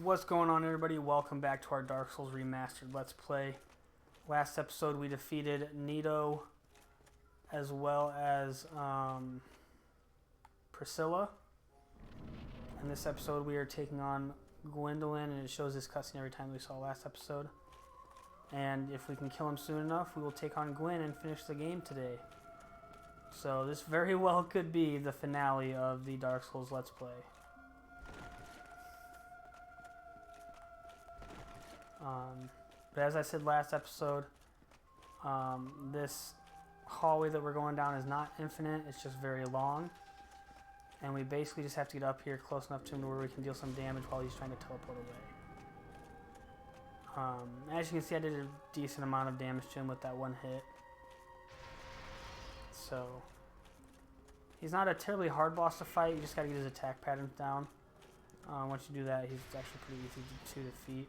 What's going on, everybody? Welcome back to our Dark Souls Remastered Let's Play. Last episode we defeated Nito as well as Priscilla. In this episode we are taking on Gwyndolin, and it shows this cutscene every time we saw last episode. And if we can kill him soon enough, we will take on Gwyn and finish the game today. So this very well could be the finale of the Dark Souls Let's Play. But as I said last episode, this hallway that we're going down is not infinite, it's just very long. And we basically just have to get up here close enough to him to where we can deal some damage while he's trying to teleport away. As you can see, I did a decent amount of damage to him with that one hit. So, he's not a terribly hard boss to fight, you just gotta get his attack patterns down. Once you do that, he's actually pretty easy to defeat.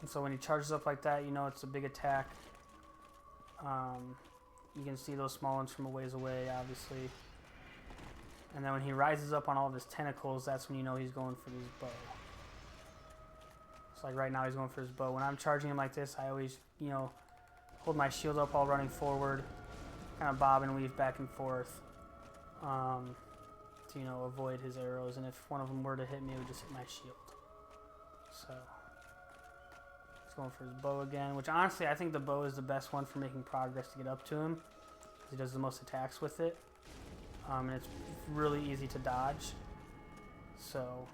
And so when he charges up like that, you know it's a big attack. You can see those small ones from a ways away, obviously. And then when he rises up on all of his tentacles, that's when you know he's going for his bow. So like right now he's going for his bow. When I'm charging him like this, I always, hold my shield up while running forward, kind of bob and weave back and forth to, avoid his arrows. And if one of them were to hit me, it would just hit my shield. So he's going for his bow again, which honestly I think the bow is the best one for making progress to get up to him, because he does the most attacks with it, and it's really easy to dodge. So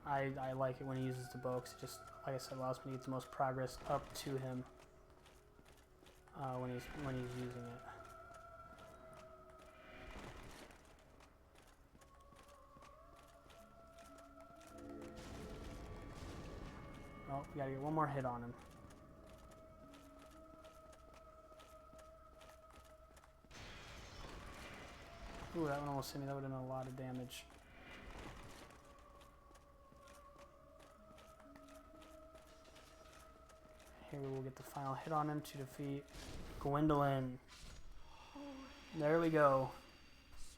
I like it when he uses the bow, because it just, like I said, allows me to get the most progress up to him when he's using it. Oh, we gotta get one more hit on him. Ooh, that one almost hit me. That would have done a lot of damage. Here we will get the final hit on him to defeat Gwyndolin. There we go.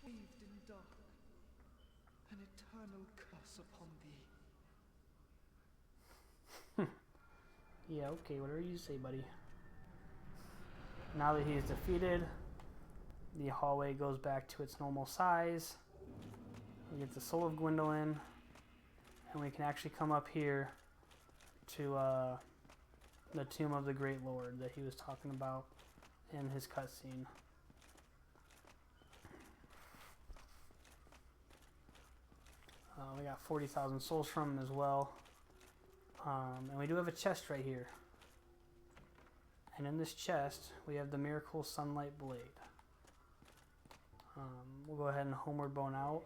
Swathed in dark, an eternal curse upon thee. Yeah, okay, whatever you say, buddy. Now that he is defeated, the hallway goes back to its normal size. We get the soul of Gwyndolin, and we can actually come up here to the tomb of the Great Lord that he was talking about in his cutscene. We got 40,000 souls from him as well. And we do have a chest right here. And in this chest, we have the Miracle Sunlight Blade. We'll go ahead and homeward bone out.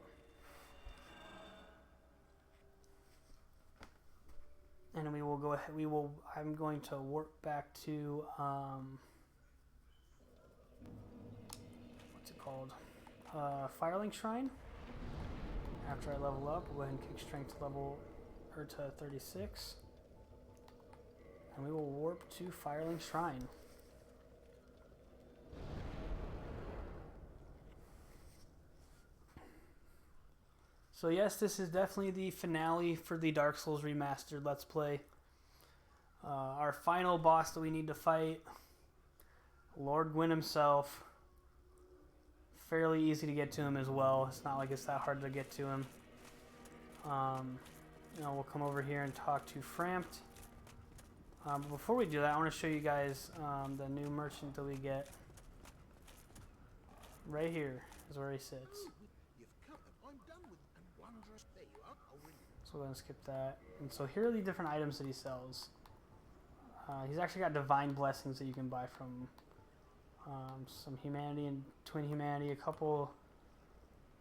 And we will go ahead, I'm going to warp back to, what's it called? Firelink Shrine. After I level up, we'll go ahead and kick strength to 36. And we will warp to Firelink Shrine. So yes, this is definitely the finale for the Dark Souls Remastered Let's Play. Our final boss that we need to fight, Lord Gwyn himself. Fairly easy to get to him as well. It's not like it's that hard to get to him. We'll come over here and talk to Frampt. But before we do that, I want to show you guys the new merchant that we get. Right here is where he sits. So we're going to skip that. And so here are the different items that he sells. He's actually got divine blessings that you can buy from some humanity and twin humanity, a couple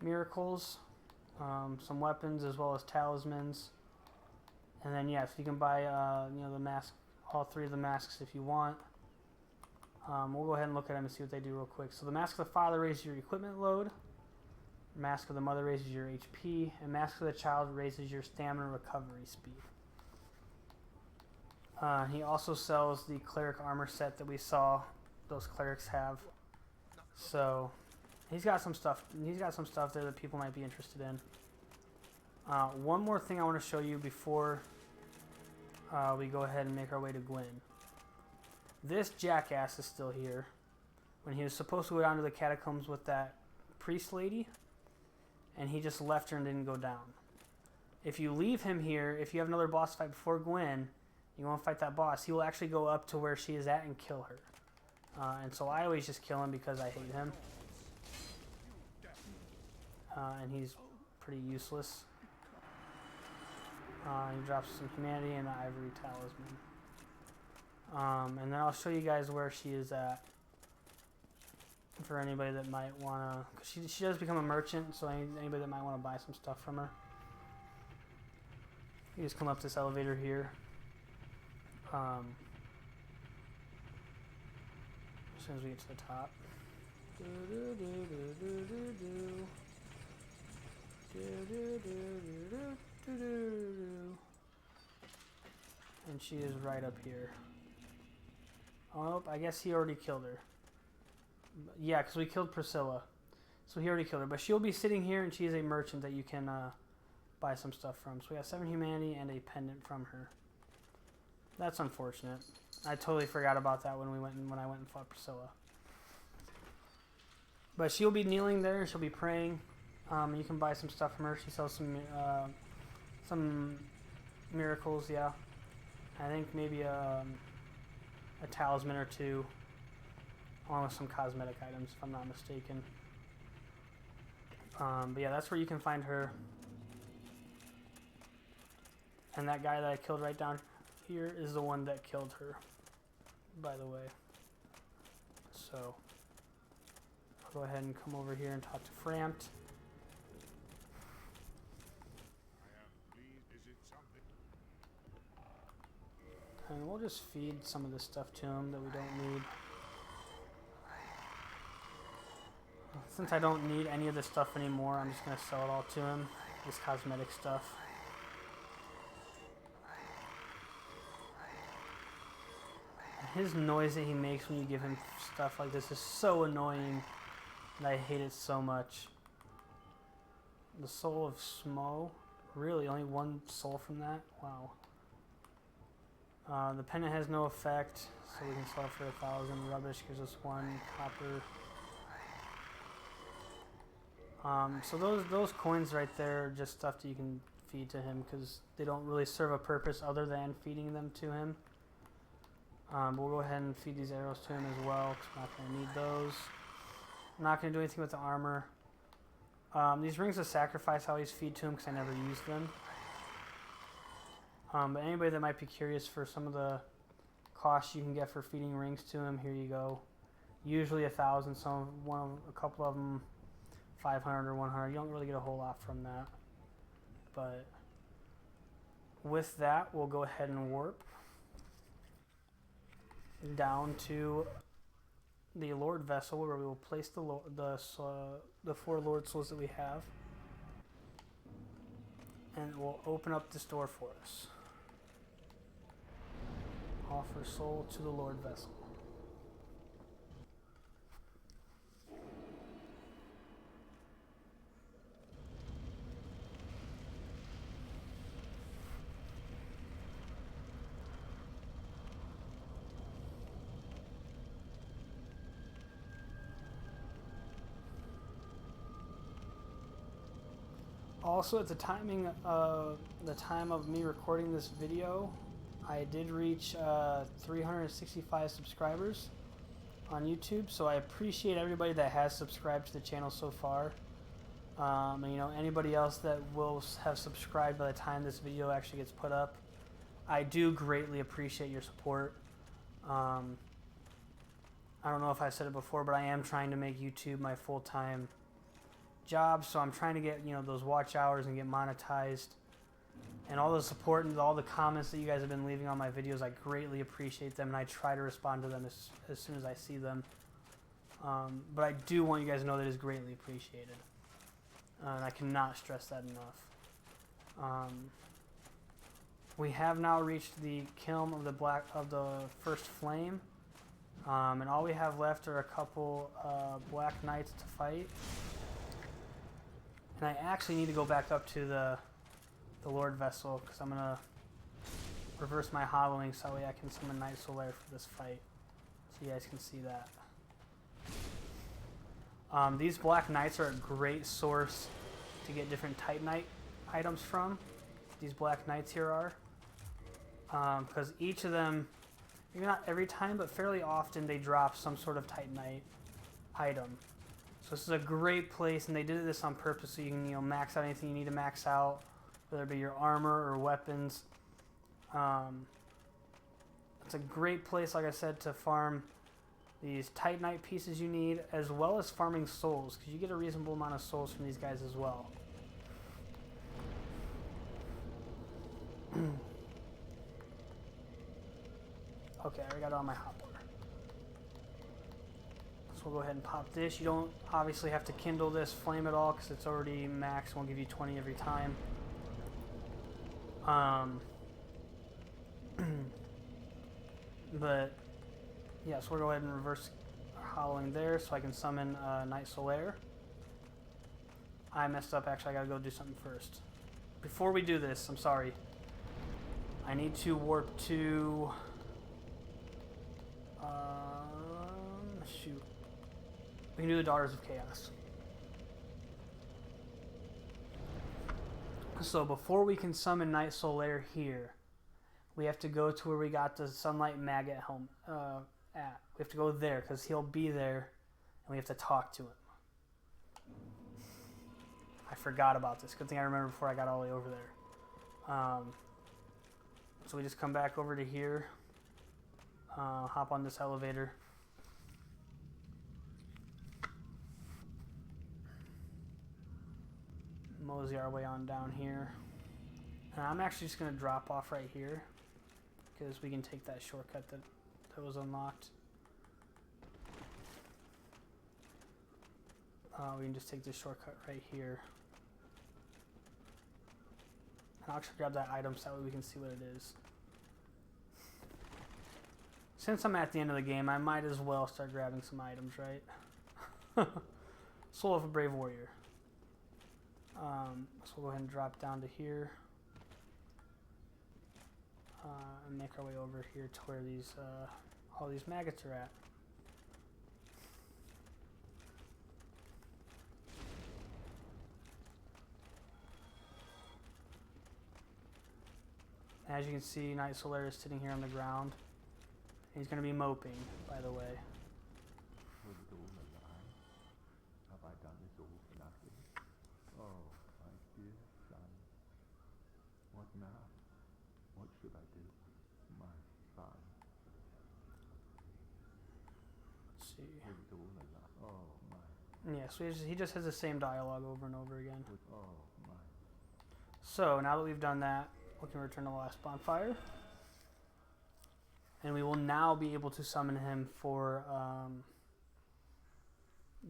miracles, some weapons, as well as talismans. And then yes, you can buy the mask, all three of the masks if you want. We'll go ahead and look at them and see what they do real quick. So the Mask of the Father raises your equipment load. Mask of the Mother raises your HP, and Mask of the Child raises your stamina recovery speed. He also sells the Cleric armor set that we saw those clerics have. So he's got some stuff. He's got some stuff there that people might be interested in. One more thing I want to show you before we go ahead and make our way to Gwyn. This jackass is still here. When he was supposed to go down to the catacombs with that priest lady, and he just left her and didn't go down. If you leave him here, if you have another boss fight before Gwyn, you want to fight that boss, he will actually go up to where she is at and kill her. And so I always just kill him because I hate him. And he's pretty useless. He drops some humanity and an ivory talisman. And then I'll show you guys where she is at. For anybody that might want to... Because she does become a merchant, so anybody that might want to buy some stuff from her. You just come up this elevator here. As soon as we get to the top. And she is right up here. Oh, I guess he already killed her. Yeah, because we killed Priscilla. So he already killed her. But she'll be sitting here, and she is a merchant that you can buy some stuff from. So we got 7 humanity and a pendant from her. That's unfortunate. I totally forgot about that when I went and fought Priscilla. But she'll be kneeling there. She'll be praying. You can buy some stuff from her. She sells some miracles. Yeah, I think maybe a talisman or 2, along with some cosmetic items, if I'm not mistaken. But yeah, that's where you can find her. And that guy that I killed right down here is the one that killed her, by the way. So I'll go ahead and come over here and talk to Frampt. And we'll just feed some of this stuff to him that we don't need. Since I don't need any of this stuff anymore, I'm just going to sell it all to him. This cosmetic stuff. His noise that he makes when you give him stuff like this is so annoying, and I hate it so much. The soul of Smo? Really? Only 1 soul from that? Wow. The pendant has no effect, so we can sell it for 1,000. Rubbish gives us 1 copper. So those coins right there are just stuff that you can feed to him because they don't really serve a purpose other than feeding them to him. But we'll go ahead and feed these arrows to him as well because we're not going to need those. I'm not going to do anything with the armor. These rings of sacrifice I always feed to him because I never use them. But anybody that might be curious for some of the costs you can get for feeding rings to him, here you go. Usually 1,000, a couple of them 500 or 100. You don't really get a whole lot from that. But with that, we'll go ahead and warp down to the Lord vessel where we will place the 4 Lord souls that we have. And we'll open up this door for us. Offer soul to the Lord vessel. Also, at the time of me recording this video, I did reach 365 subscribers on YouTube, so I appreciate everybody that has subscribed to the channel so far. And anybody else that will have subscribed by the time this video actually gets put up, I do greatly appreciate your support. I don't know if I said it before, but I am trying to make YouTube my full-time job, so I'm trying to get those watch hours and get monetized. And all the support and all the comments that you guys have been leaving on my videos, I greatly appreciate them, and I try to respond to them as soon as I see them. But I do want you guys to know that it is greatly appreciated, and I cannot stress that enough. We have now reached the Kiln of the first flame, And all we have left are a couple Black Knights to fight. And I actually need to go back up to the Lord Vessel, because I'm going to reverse my hollowing so that way I can summon Knight Solaire for this fight. So you guys can see that. These Black Knights are a great source to get different Titanite items from. These Black Knights here are. Because each of them, maybe not every time, but fairly often they drop some sort of Titanite item. So this is a great place, and they did this on purpose so you can, max out anything you need to max out, whether it be your armor or weapons. It's a great place, like I said, to farm these Titanite pieces you need, as well as farming souls, because you get a reasonable amount of souls from these guys as well. Okay, I already got it on my hot bar. So we'll go ahead and pop this. You don't obviously have to kindle this flame at all because it's already max. Won't give you 20 every time. But yeah, so we'll go ahead and reverse our hollowing there so I can summon Knight Solaire. I messed up. Actually, I gotta go do something first. Before we do this, I'm sorry. I need to warp to... shoot. We can do the Daughters of Chaos. So before we can summon Knight Solaire here, we have to go to where we got the Sunlight Maggot helm at. We have to go there because he'll be there and we have to talk to him. I forgot about this. Good thing I remember before I got all the way over there. So we just come back over to here, hop on this elevator. Mosey our way on down here. And I'm actually just going to drop off right here because we can take that shortcut that was unlocked. We can just take this shortcut right here. And I'll actually grab that item so that way we can see what it is. Since I'm at the end of the game, I might as well start grabbing some items, right? Soul of a Brave Warrior. So we'll go ahead and drop down to here. And make our way over here to where these all these maggots are at. As you can see, Knight Solaire is sitting here on the ground. He's going to be moping, by the way. Have I done this all for nothing? Oh, my dear son. What now? What should I do, my son? Let's see. Oh, my. Yeah, so he just has the same dialogue over and over again. Oh, my. So now that we've done that, we can return to the last bonfire. And we will now be able to summon him for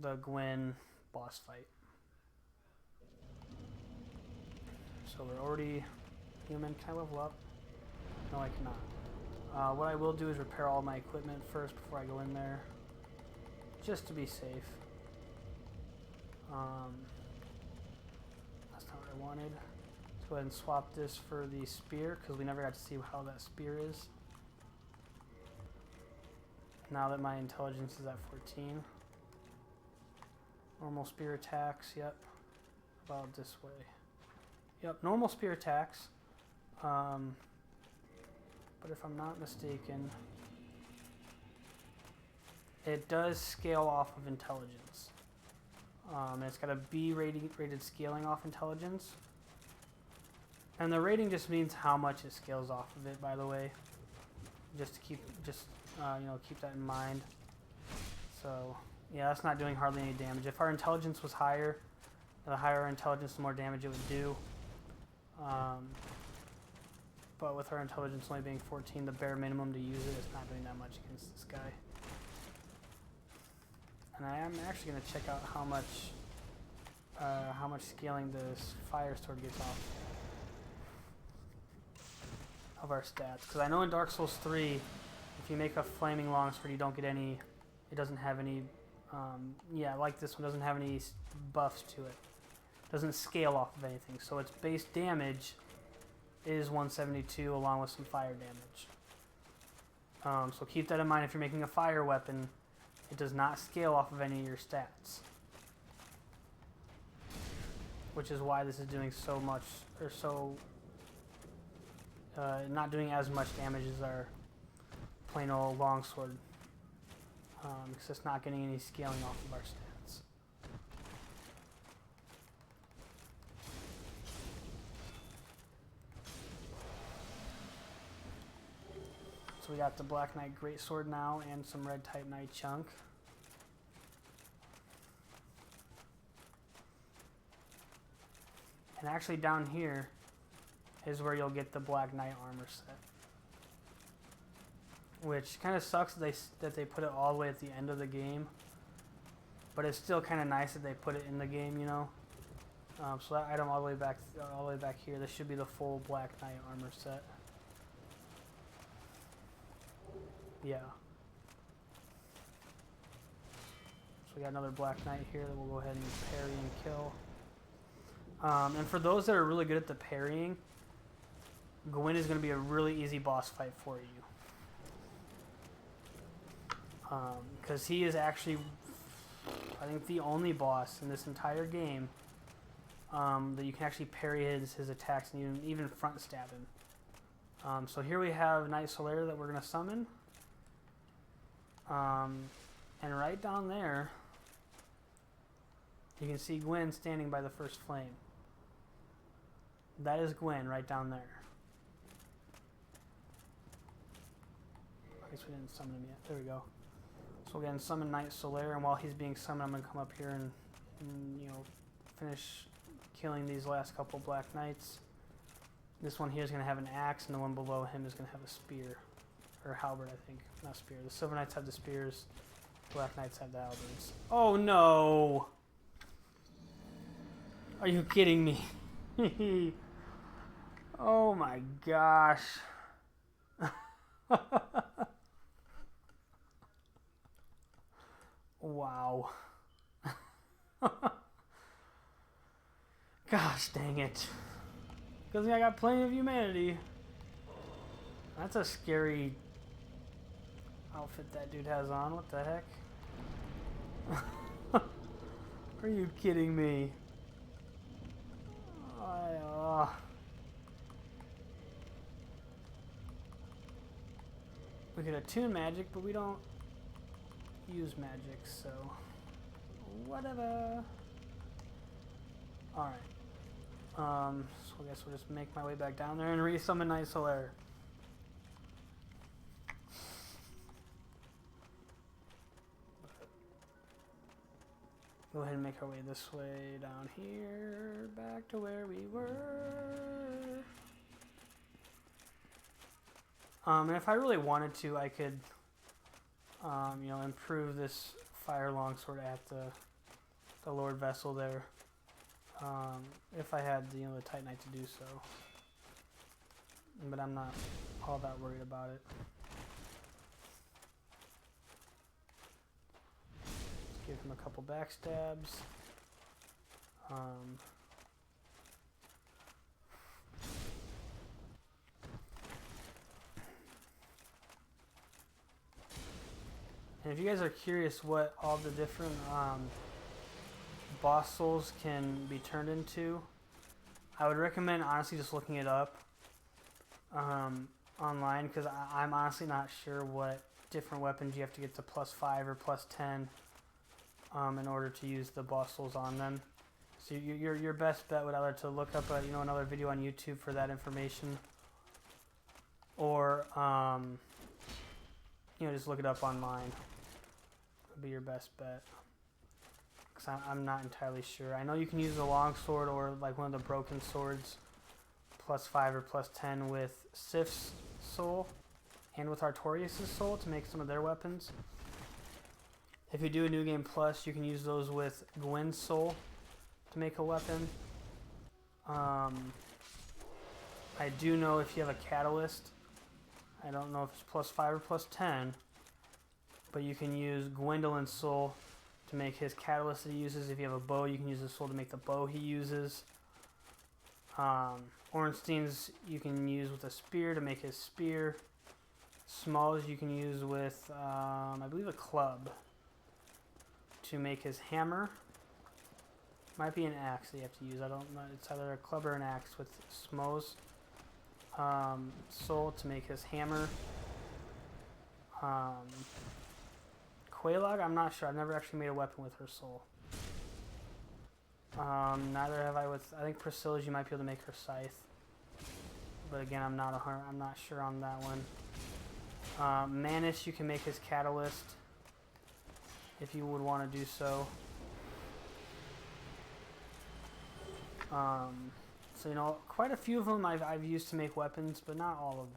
the Gwyn boss fight. So we're already human. Can I level up? No, I cannot. What I will do is repair all my equipment first before I go in there, just to be safe. That's not what I wanted. Let's go ahead and swap this for the spear, because we never got to see how that spear is. Now that my intelligence is at 14. Normal spear attacks, yep. About this way. Yep, normal spear attacks. But if I'm not mistaken, it does scale off of intelligence. And it's got a B rated scaling off intelligence. And the rating just means how much it scales off of it, by the way. Just to keep, keep that in mind. So, yeah, that's not doing hardly any damage. If our intelligence was higher, the higher our intelligence, the more damage it would do. But with our intelligence only being 14, the bare minimum to use it, it's not doing that much against this guy. And I am actually going to check out how much scaling this fire sword gets off of our stats. Because I know in Dark Souls 3, if if you make a flaming longsword, you don't get any. It doesn't have any. Yeah, like this one doesn't have any buffs to it. Doesn't scale off of anything. So its base damage is 172 along with some fire damage. So keep that in mind if you're making a fire weapon. It does not scale off of any of your stats. Which is why this is doing so much, or so, not doing as much damage as our plain old longsword. Because it's not getting any scaling off of our stats. So we got the Black Knight Greatsword now and some Red Titanite chunk. And actually down here is where you'll get the Black Knight armor set. Which kind of sucks that they put it all the way at the end of the game. But it's still kind of nice that they put it in the game, you know. So that item all the way back here, this should be the full Black Knight armor set. Yeah. So we got another Black Knight here that we'll go ahead and parry and kill. And for those that are really good at the parrying, Gwyn is going to be a really easy boss fight for you. Because he is actually, I think, the only boss in this entire game that you can actually parry his attacks and even front stab him. So here we have Knight Solaire that we're going to summon. And right down there, you can see Gwyn standing by the first flame. That is Gwyn right down there. I guess we didn't summon him yet. There we go. So we're going to summon Knight Solaire, and while he's being summoned, I'm going to come up here and finish killing these last couple Black Knights. This one here is going to have an axe, and the one below him is going to have a spear. Or halberd, I think. Not spear. The Silver Knights have the spears. Black Knights have the halberds. Oh no! Are you kidding me? Oh my gosh. Wow. Gosh dang it. Because I got plenty of humanity. That's a scary outfit that dude has on. What the heck? Are you kidding me? We could attune magic, but we don't use magic, so whatever. Alright. So I guess we'll just make my way back down there and re-summon Knight Solaire. Go ahead and make our way this way down here, back to where we were. And if I really wanted to, I could, improve this fire longsword at the Lord Vessel there. If I had, the Titanite to do so. But I'm not all that worried about it. Give him a couple backstabs. And if you guys are curious what all the different boss souls can be turned into, I would recommend honestly just looking it up online, because I'm honestly not sure what different weapons you have to get to +5 or +10 in order to use the boss souls on them. So your best bet would either to look up another video on YouTube for that information, or just look it up online. Would be your best bet. Because I'm not entirely sure. I know you can use a longsword or like one of the broken swords +5 or +10 with Sif's soul and with Artorias' soul to make some of their weapons. If you do a New Game Plus, you can use those with Gwyn's soul to make a weapon. I do know if you have a catalyst, I don't know if it's +5 or +10, but you can use Gwyndolin's soul to make his catalyst that he uses. If you have a bow, you can use his soul to make the bow he uses. Ornstein's you can use with a spear to make his spear. Smalls you can use with, I believe, a club to make his hammer. Might be an axe that you have to use. I don't know. It's either a club or an axe with Smalls. Soul to make his hammer. Quelaag, I'm not sure. I've never actually made a weapon with her soul. Neither have I with. I think Priscilla's you might be able to make her scythe, but again, I'm not sure on that one. Manus, you can make his catalyst if you would want to do so. So you know, quite a few of them I've used to make weapons, but not all of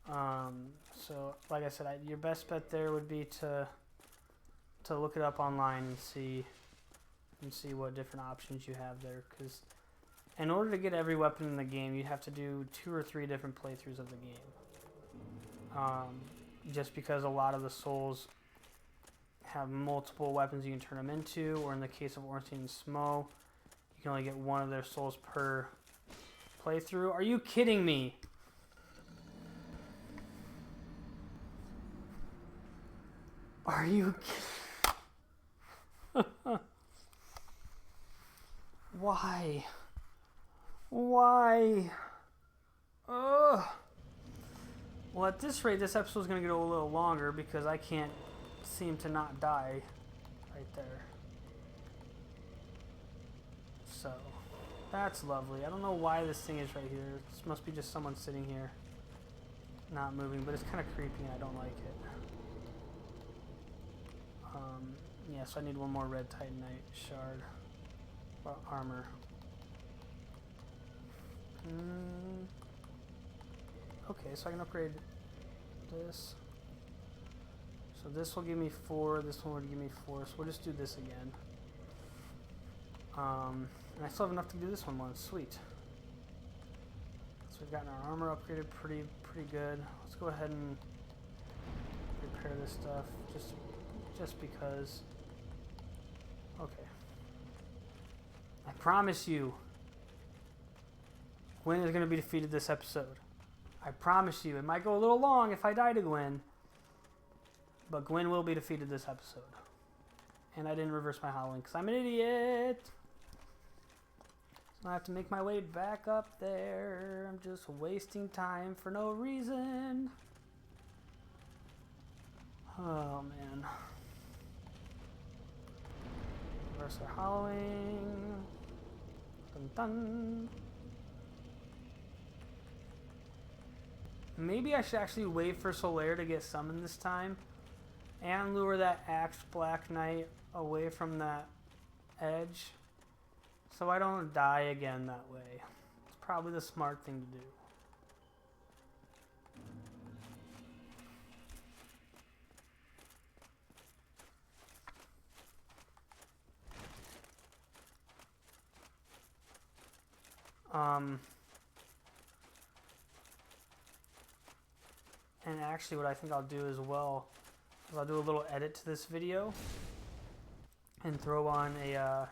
them. So like I said, your best bet there would be to look it up online and see what different options you have there, because in order to get every weapon in the game, you have to do 2 or 3 different playthroughs of the game. Just because a lot of the souls have multiple weapons you can turn them into, or in the case of Ornstein and Smo, you can only get one of their souls per playthrough. Are you kidding me? Are you kidding? Why? Why? Ugh. Well, at this rate, this episode's going to go a little longer because I can't seem to not die right there. So, that's lovely. I don't know why this thing is right here. This must be just someone sitting here, not moving, but it's kind of creepy and I don't like it. Yeah, so I need one more red titanite shard. Well, armor. Okay, so I can upgrade this. So this will give me 4, this one would give me 4, so we'll just do this again. And I still have enough to do this one once, sweet. So we've gotten our armor upgraded pretty good. Let's go ahead and repair this stuff, just because. Okay. I promise you, Gwyn is going to be defeated this episode. I promise you. It might go a little long if I die to Gwyn, but Gwyn will be defeated this episode. And I didn't reverse my hallowing because I'm an idiot. So I have to make my way back up there. I'm just wasting time for no reason. Oh, man. Reverse our hallowing. Dun dun. Maybe I should actually wait for Solaire to get summoned this time and lure that Axed Black Knight away from that edge so I don't die again that way. It's probably the smart thing to do. And actually what I think I'll do as well is I'll do a little edit to this video and throw on a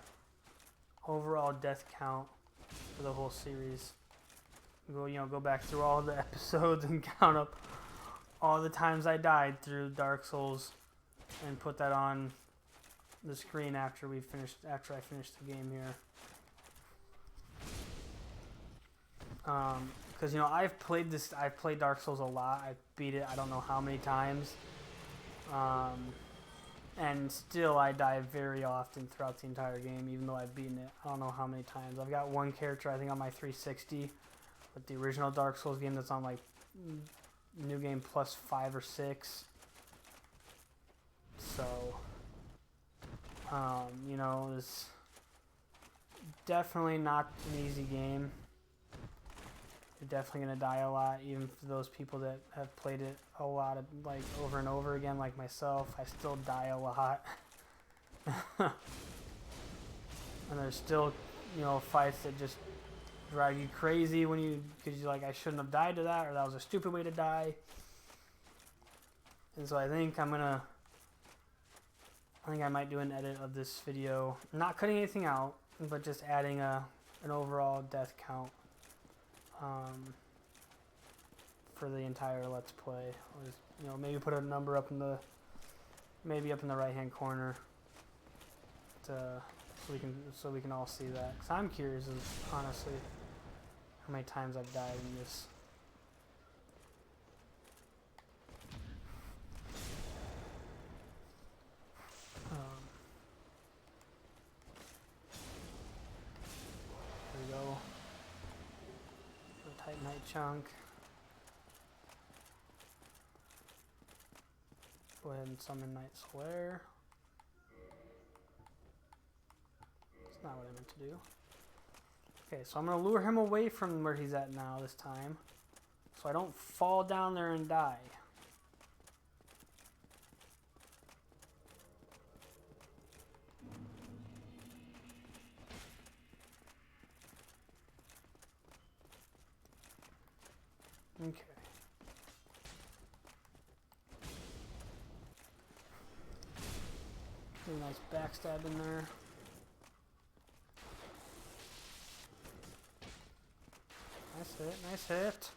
overall death count for the whole series. Go back through all the episodes and count up all the times I died through Dark Souls and put that on the screen after I finish the game here. Because I've played Dark Souls a lot. I beat it I don't know how many times, and still I die very often throughout the entire game, even though I've beaten it I don't know how many times. I've got one character I think on my 360 with the original Dark Souls game that's on like New Game Plus 5 or 6. So it's definitely not an easy game. You're definitely going to die a lot, even for those people that have played it a lot of, over and over again, like myself. I still die a lot. And there's still, fights that just drive you crazy when you, because you're like, I shouldn't have died to that, or that was a stupid way to die. And so I think I might do an edit of this video, not cutting anything out, but just adding an overall death count for the entire Let's Play. Or just, you know, maybe put a number up in the right hand corner, so we can all see that. Cause I'm curious, as honestly, how many times I've died in this. There we go. The Titanite chunk. Go ahead and summon Night Slayer. That's not what I meant to do. Okay, so I'm going to lure him away from where he's at now this time, so I don't fall down there and die. Okay. Get a nice backstab in there. Nice hit, nice hit.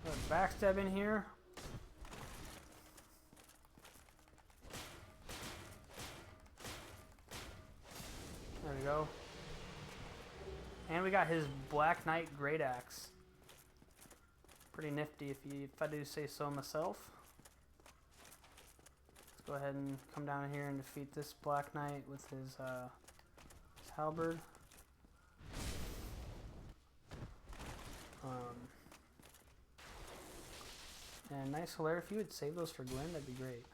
Got a backstab in here. There we go. And we got his Black Knight Great Axe. Pretty nifty if I do say so myself. Let's go ahead and come down here and defeat this Black Knight with his halberd. And nice Hilaire, if you would save those for Gwyn, that'd be great.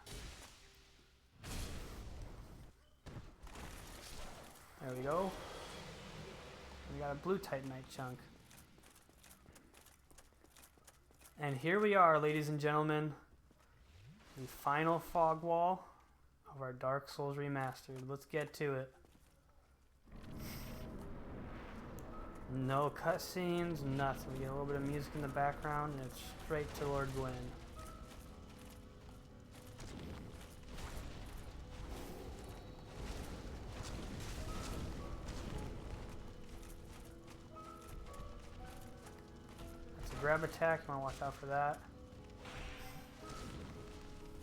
There we go. We got a blue Titanite chunk. And here we are, ladies and gentlemen, the final fog wall of our Dark Souls Remastered. Let's get to it. No cutscenes, nothing. We get a little bit of music in the background, and it's straight to Lord Gwyn. That's a grab attack. You want to watch out for that.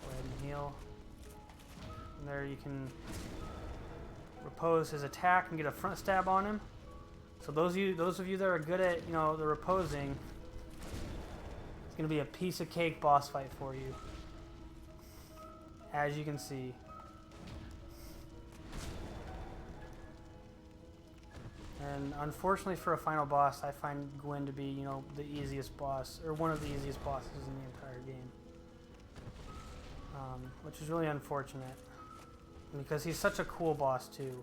Go ahead and heal. And there you can repose his attack and get a front stab on him. So those of you that are good at, the reposing, it's going to be a piece of cake boss fight for you, as you can see. And unfortunately for a final boss, I find Gwyn to be, the easiest boss, or one of the easiest bosses in the entire game. Which is really unfortunate, because he's such a cool boss too.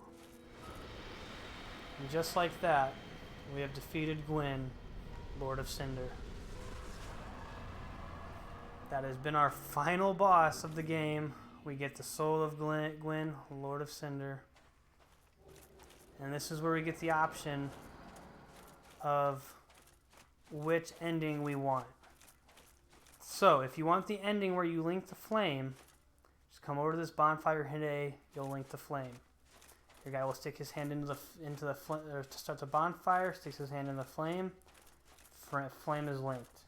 And just like that, we have defeated Gwyn, Lord of Cinder. That has been our final boss of the game. We get the soul of Gwyn, Lord of Cinder. And this is where we get the option of which ending we want. So, if you want the ending where you link the flame, just come over to this bonfire today, you'll link the flame. Your guy will stick his hand into the flame, or to start the bonfire, sticks his hand in the flame. Flame is linked.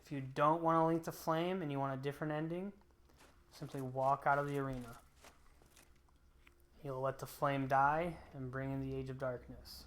If you don't want to link the flame and you want a different ending, simply walk out of the arena. You'll let the flame die and bring in the Age of Darkness.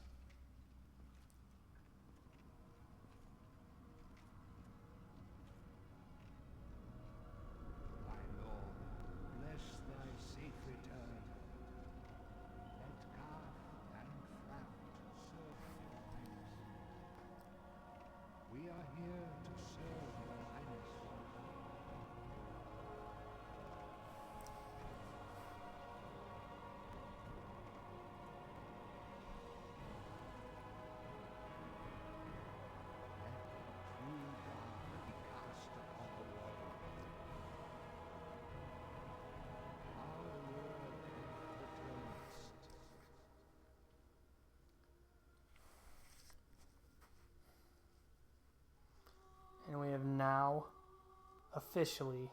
officially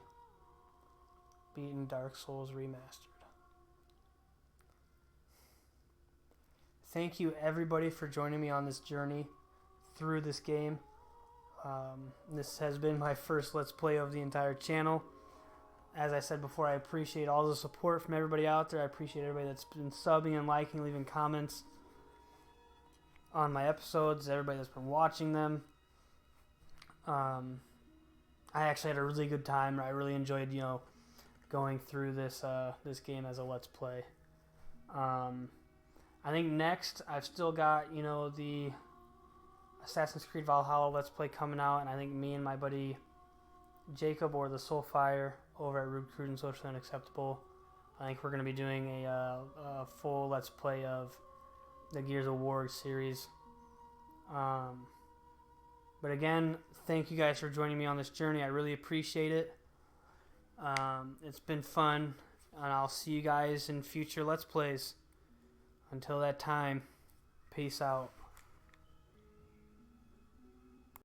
beaten Dark Souls Remastered. Thank you everybody for joining me on this journey through this game. This has been my first Let's Play of the entire channel. As I said before, I appreciate all the support from everybody out there. I appreciate everybody that's been subbing and liking, leaving comments on my episodes, everybody that's been watching them. I actually had a really good time. I really enjoyed, going through this game as a Let's Play. I think next I've still got, the Assassin's Creed Valhalla Let's Play coming out, and I think me and my buddy Jacob, or the Soulfire, over at Rude, Crude, and Socially Unacceptable, I think we're going to be doing a full Let's Play of the Gears of War series. But again, thank you guys for joining me on this journey. I really appreciate it. It's been fun, and I'll see you guys in future Let's Plays. Until that time, peace out.